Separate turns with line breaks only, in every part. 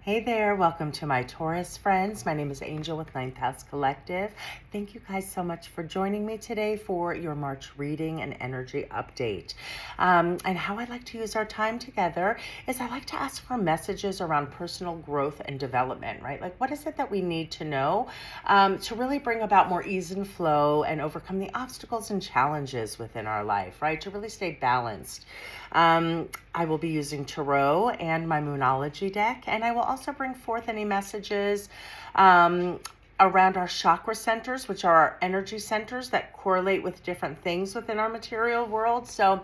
Hey there, welcome to my Taurus friends. My name is Angel with Ninth House Collective. Thank you guys so much for joining me today for your March reading and energy update. And how I like to use our time together is I like to ask for messages around personal growth and development, right? Like, what is it that we need to know to really bring about more ease and flow and overcome the obstacles and challenges within our life, right? To really stay balanced. I will be using Tarot and my Moonology deck, and I will also bring forth any messages around our chakra centers, which are our energy centers that correlate with different things within our material world. So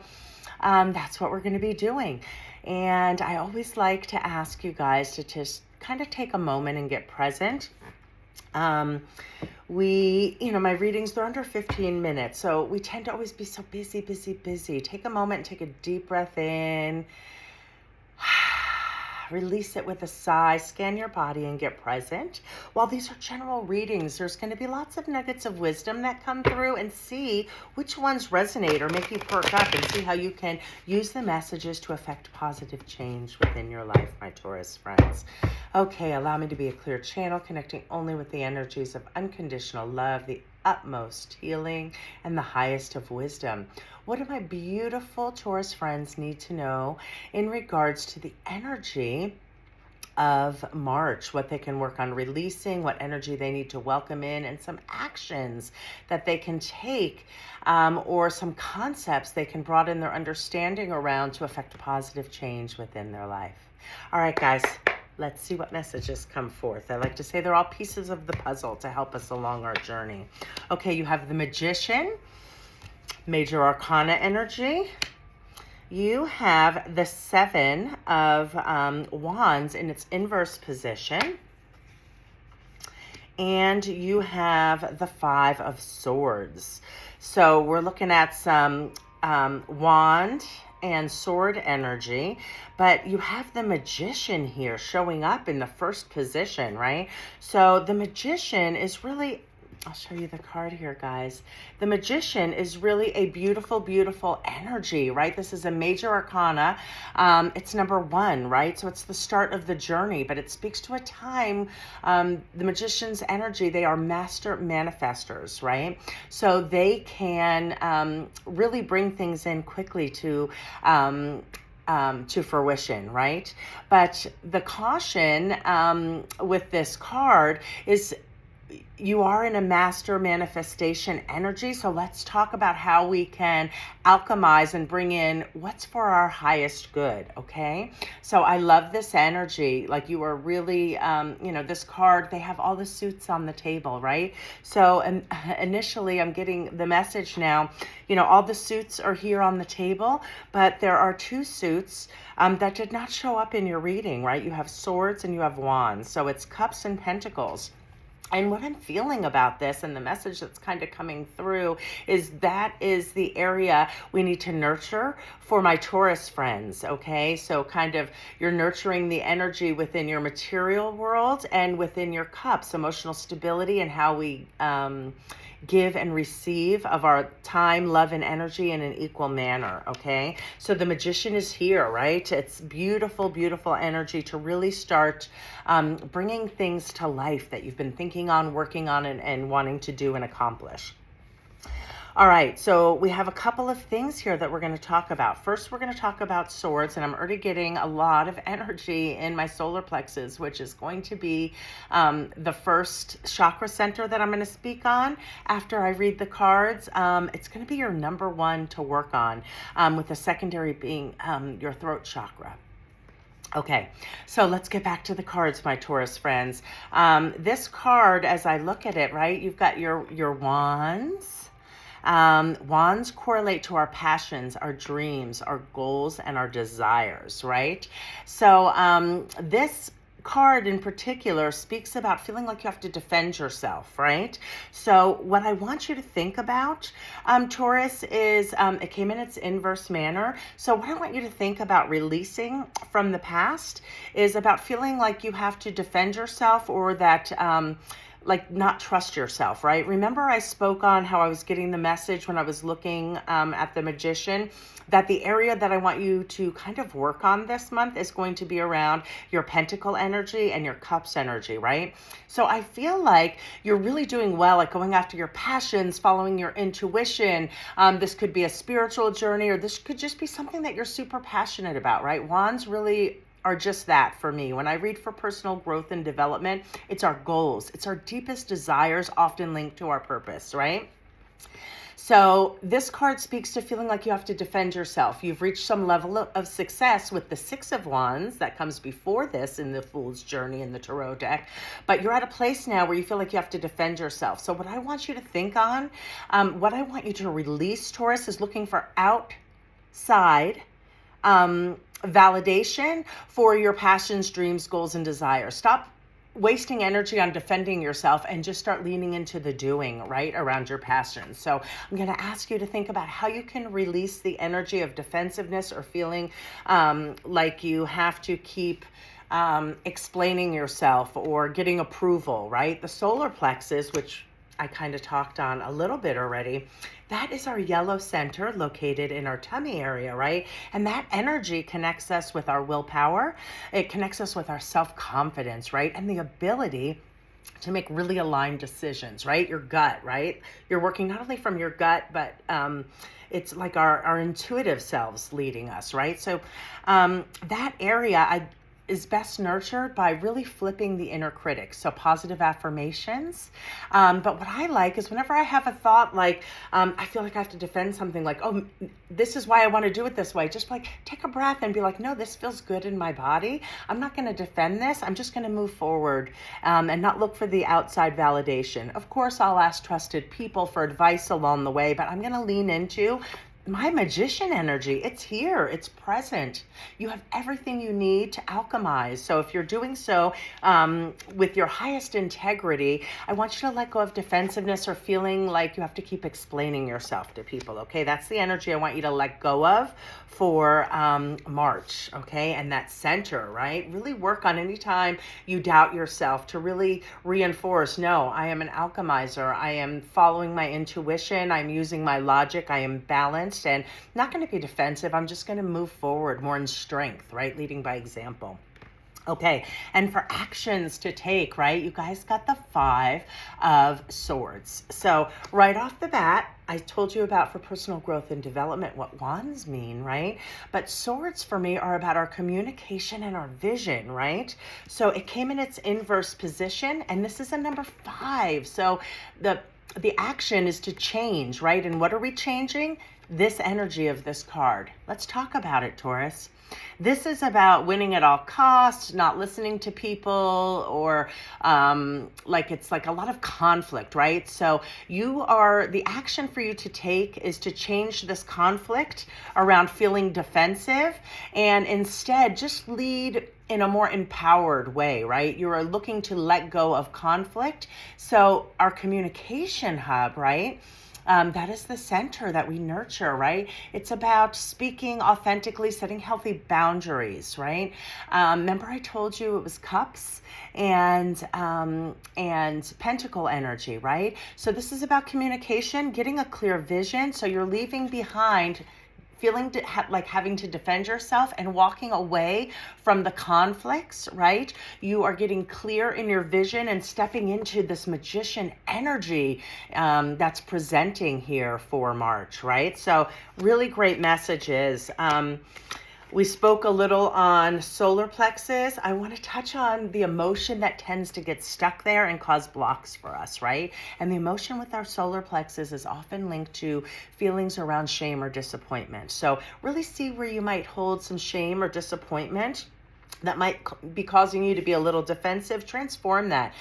that's what we're going to be doing. And I always like to ask you guys to just kind of take a moment and get present. My readings, they're under 15 minutes. So we tend to always be so busy. Take a moment, take a deep breath in, release it with a sigh, scan your body and get present. While these are general readings, there's going to be lots of nuggets of wisdom that come through, and see which ones resonate or make you perk up, and see how you can use the messages to affect positive change within your life, my Taurus friends. Okay, allow me to be a clear channel, connecting only with the energies of unconditional love, the utmost healing, and the highest of wisdom. What do my beautiful Taurus friends need to know in regards to the energy of March, what they can work on releasing, what energy they need to welcome in, and some actions that they can take, or some concepts they can broaden their understanding around to affect positive change within their life. All right, guys. Let's see what messages come forth. I like to say they're all pieces of the puzzle to help us along our journey. Okay, you have the Magician, Major Arcana energy. You have the Seven of Wands in its inverse position. And you have the Five of Swords. So we're looking at some wand and sword energy, but you have the Magician here showing up in the first position, right? So the Magician is really, I'll show you the card here, guys. The Magician is really a beautiful, beautiful energy, right? This is a major arcana. It's number 1, right? So it's the start of the journey, but it speaks to a time, the Magician's energy, they are master manifestors, right? So they can really bring things in quickly to fruition, right? But the caution with this card is you are in a master manifestation energy. So let's talk about how we can alchemize and bring in what's for our highest good. Okay. So I love this energy. Like, you are really, this card, they have all the suits on the table, right? So initially I'm getting the message now, all the suits are here on the table, but there are 2 suits that did not show up in your reading, right? You have swords and you have wands. So it's cups and pentacles. And what I'm feeling about this, and the message that's kind of coming through, is that is the area we need to nurture for my Taurus friends, okay? So kind of you're nurturing the energy within your material world and within your cups, emotional stability, and how we give and receive of our time, love, and energy in an equal manner, okay? So the Magician is here, right? It's beautiful, beautiful energy to really start bringing things to life that you've been thinking on, working on, and wanting to do and accomplish. All right, so we have a couple of things here that we're going to talk about. First, we're going to talk about swords, and I'm already getting a lot of energy in my solar plexus, which is going to be the first chakra center that I'm going to speak on after I read the cards. It's going to be your number 1 to work on, with the secondary being your throat chakra. Okay, so let's get back to the cards, my Taurus friends. This card, as I look at it, right, you've got your wands. Wands correlate to our passions, our dreams, our goals, and our desires, right? So this card in particular speaks about feeling like you have to defend yourself, right? So what I want you to think about, Taurus, is it came in its inverse manner. So what I want you to think about releasing from the past is about feeling like you have to defend yourself, or that like not trust yourself, right? Remember I spoke on how I was getting the message when I was looking at the Magician, that the area that I want you to kind of work on this month is going to be around your Pentacle energy and your Cups energy, right? So I feel like you're really doing well at going after your passions, following your intuition. This could be a spiritual journey, or this could just be something that you're super passionate about, right? Wands really are just that for me. When I read for personal growth and development, it's our goals. It's our deepest desires, often linked to our purpose, right? So this card speaks to feeling like you have to defend yourself. You've reached some level of success with the Six of Wands that comes before this in the Fool's Journey in the Tarot deck. But you're at a place now where you feel like you have to defend yourself. So what I want you to think on, what I want you to release, Taurus, is looking for outside validation for your passions, dreams, goals, and desires. Stop wasting energy on defending yourself and just start leaning into the doing, right, around your passions. So I'm going to ask you to think about how you can release the energy of defensiveness or feeling like you have to keep explaining yourself or getting approval, right? The solar plexus, which I kind of talked on a little bit already, that is our yellow center located in our tummy area, right? And that energy connects us with our willpower. It connects us with our self-confidence, right? And the ability to make really aligned decisions, right? Your gut, right? You're working not only from your gut, but it's like our intuitive selves leading us, right? So that area is best nurtured by really flipping the inner critic. So positive affirmations. But what I like is whenever I have a thought like, I feel like I have to defend something like, oh, this is why I want to do it this way. Just like take a breath and be like, no, this feels good in my body. I'm not going to defend this. I'm just going to move forward and not look for the outside validation. Of course, I'll ask trusted people for advice along the way, but I'm going to lean into my Magician energy. It's here. It's present. You have everything you need to alchemize. So if you're doing so with your highest integrity, I want you to let go of defensiveness or feeling like you have to keep explaining yourself to people. Okay, that's the energy I want you to let go of for March. Okay, and that center, right? Really work on any time you doubt yourself to really reinforce, no, I am an alchemizer. I am following my intuition. I'm using my logic. I am balanced and not going to be defensive. I'm just going to move forward more in strength, right? Leading by example. Okay, and for actions to take, right? You guys got the Five of Swords. So right off the bat, I told you about for personal growth and development what wands mean, right? But swords for me are about our communication and our vision, right? So it came in its inverse position, and this is a number 5. So the action is to change, right? And what are we changing? This energy of this card. Let's talk about it, Taurus. This is about winning at all costs, not listening to people, or it's like a lot of conflict, right? So the action for you to take is to change this conflict around feeling defensive and instead just lead in a more empowered way, right? You are looking to let go of conflict. So our communication hub, right? That is the center that we nurture, right? It's about speaking authentically, setting healthy boundaries, right? Remember I told you it was cups and pentacle energy, right? So this is about communication, getting a clear vision. So you're leaving behind feeling like having to defend yourself and walking away from the conflicts, right? You are getting clear in your vision and stepping into this magician energy that's presenting here for March, right? So really great messages. We spoke a little on solar plexus. I want to touch on the emotion that tends to get stuck there and cause blocks for us, right? And the emotion with our solar plexus is often linked to feelings around shame or disappointment. So really see where you might hold some shame or disappointment that might be causing you to be a little defensive. Transform that.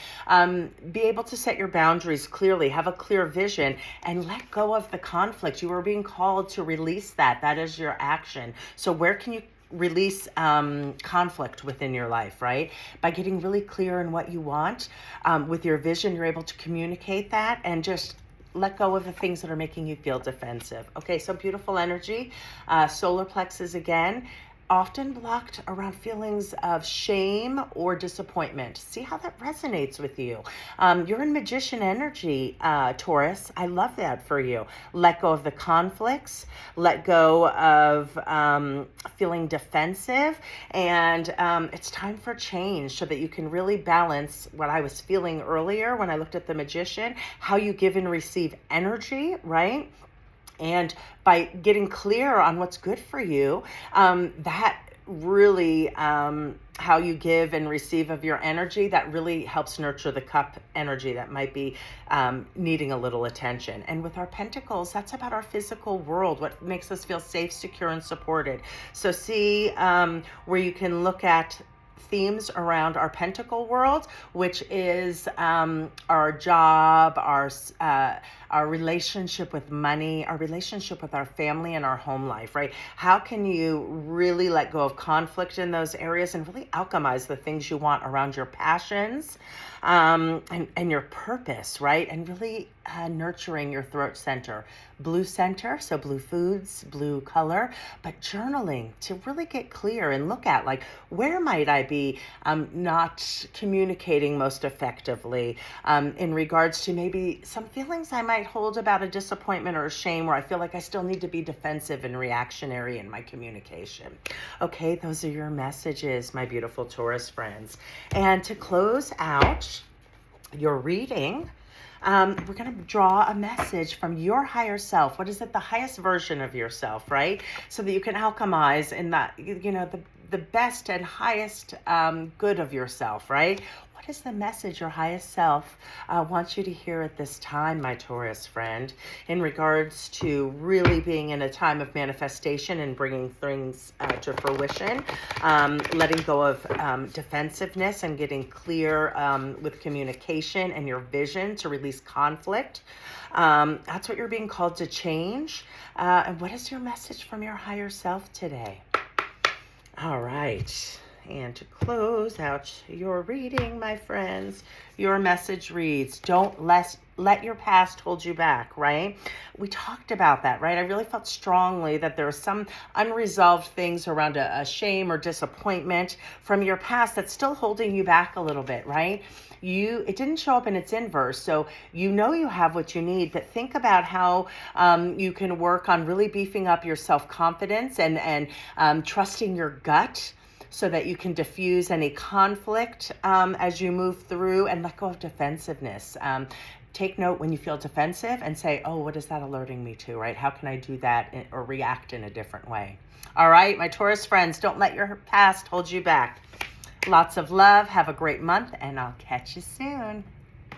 Be able to set your boundaries clearly, have a clear vision, and let go of the conflict. You are being called to release that. That is your action. So where can you release conflict within your life, right? By getting really clear in what you want. With your vision, you're able to communicate that and just let go of the things that are making you feel defensive. Okay, so beautiful energy. Solar plexus again. often blocked around feelings of shame or disappointment. See how that resonates with you. You're in magician energy, Taurus. I love that for you. Let go of the conflicts, let go of feeling defensive, and it's time for change so that you can really balance what I was feeling earlier when I looked at the magician, how you give and receive energy, right? And by getting clear on what's good for you, that really, how you give and receive of your energy, that really helps nurture the cup energy that might be needing a little attention. And with our pentacles, that's about our physical world, what makes us feel safe, secure, and supported. So see where you can look at themes around our pentacle world, which is our job, our relationship with money, our relationship with our family, and our home life, right? How can you really let go of conflict in those areas and really alchemize the things you want around your passions and your purpose, right? And really nurturing your throat center. Blue center, so blue foods, blue color, but journaling to really get clear and look at, like, where might I be not communicating most effectively in regards to maybe some feelings I might hold about a disappointment or a shame, where I feel like I still need to be defensive and reactionary in my communication. Okay, those are your messages, my beautiful Taurus friends. And to close out your reading, we're going to draw a message from your higher self. What is it? The highest version of yourself, right? So that you can alchemize in that, the best and highest good of yourself, right? What is the message your highest self wants you to hear at this time, my Taurus friend, in regards to really being in a time of manifestation and bringing things to fruition, letting go of defensiveness and getting clear with communication and your vision to release conflict. That's what you're being called to change. And what is your message from your higher self today? All right. And to close out your reading, my friends, your message reads, don't let your past hold you back, right? We talked about that, right? I really felt strongly that there are some unresolved things around a shame or disappointment from your past that's still holding you back a little bit, right? It didn't show up in its inverse, so you know you have what you need, but think about how you can work on really beefing up your self-confidence and trusting your gut, so that you can diffuse any conflict as you move through and let go of defensiveness. Take note when you feel defensive and say, oh, what is that alerting me to, right? How can I do that or react in a different way? All right, my Taurus friends, don't let your past hold you back. Lots of love. Have a great month, and I'll catch you soon.